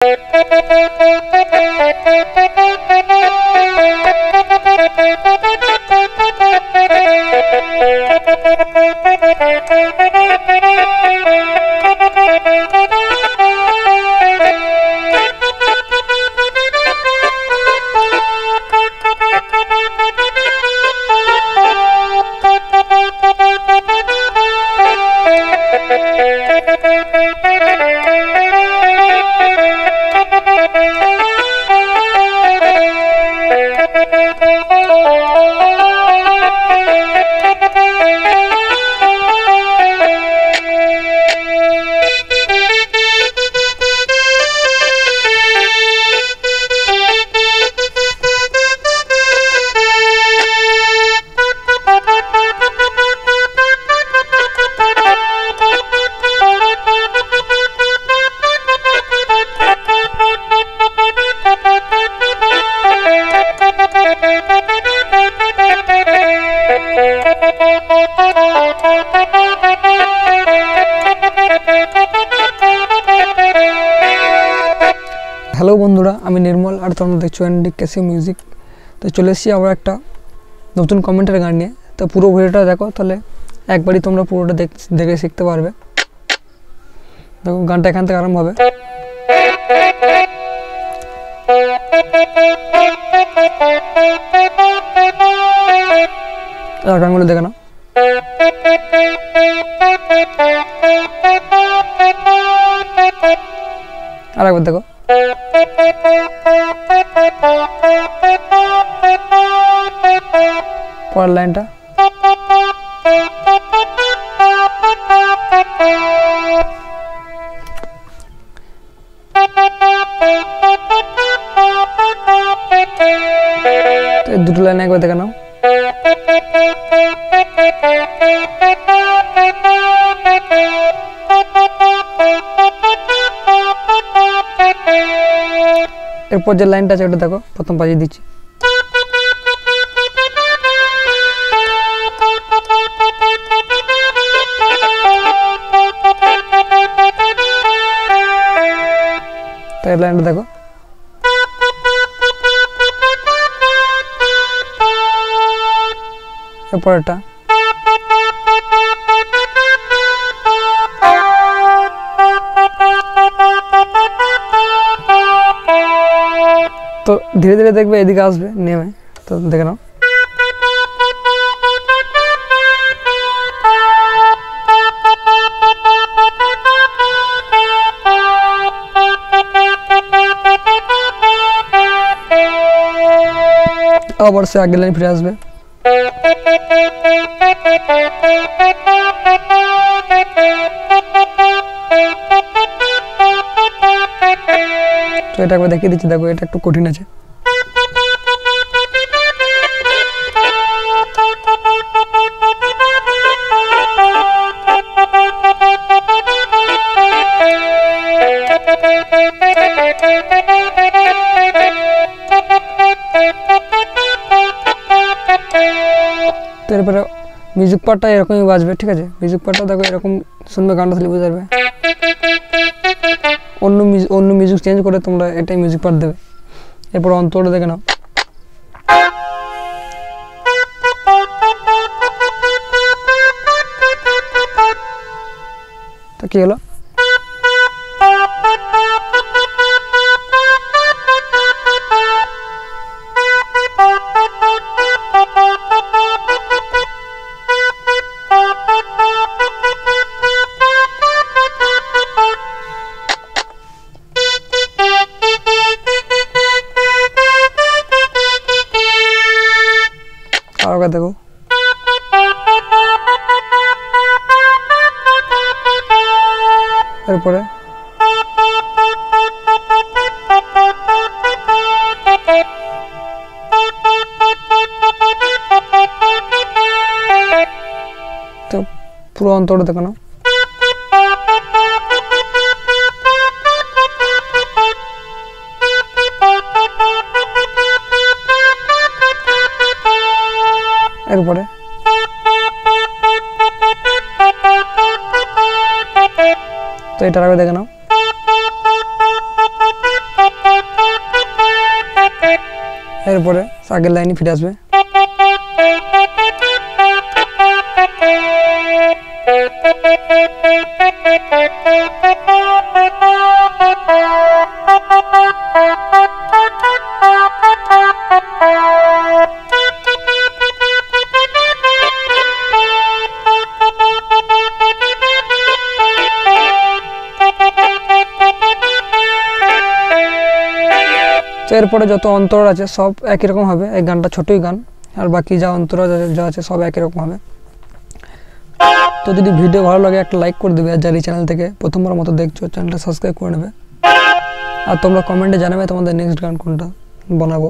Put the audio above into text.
Hello बंधुरा आमी निर्मल और तुम्हारा देखो एनडी कैसी म्यूजिक। तो चले आबार एक नतून कमेंटर गान निये। तो पुरो भिडियोटा देखो ताहले एक बारी तुम्हारा पुरोटा देखे शिखते पारबे। देखो गानटा एखान थेके आरम्भ होबे। गानगुलो देखे नाओ। आरेकबार देखो। परेर लाइनटा तो दुटो लाइन एकबार देखे नाओ। एरपर जो लाइनटा आछे ओटा देखो प्रथम बाजिए दिচ্ছি। तो लाइनटा देखो। एरपरটা तो धीरे धीरे देखबे एदिके आसबे नेमे। तो देखे नाओ। आबार से आगे लाइन फिरे आसबे। तो এটা একবার দেখিয়ে দিচ্ছি। দেখো এটা একটু কঠিন আছে। तो এরপরে মিউজিক পার্টটা এরকমই বাজবে, ঠিক আছে। মিউজিক পার্টটা দেখো এরকম শুনবে, গানটা তাহলে বুঝতে পারবে। অন্য মিউজিক চেঞ্জ করে তোমরা এটাই মিউজিক পার্ট দেবে। এরপর অন্তরটা দেখে নাও। তো কি হলো? और देखो एरपरे तो पुरो अंतरটা देखो ना। এরপরে তো এটার আগে দেখে নাও। এরপরে আগের লাইনে ফিরে আসবে। তো এরপরে যত অন্তর আছে সব একই রকম হবে। এই গানটা ছোটই গান, আর বাকি যা অন্তর যা আছে সব একই রকম হবে। তো যদি ভিডিও ভালো লাগে একটা লাইক করে দেবে, আর যারা এই চ্যানেল থেকে প্রথমবার মতো দেখছো চ্যানেলটা সাবস্ক্রাইব করে নেবে। আর তোমরা কমেন্টে জানাবে তোমাদের নেক্সট গান কোনটা বানাবো।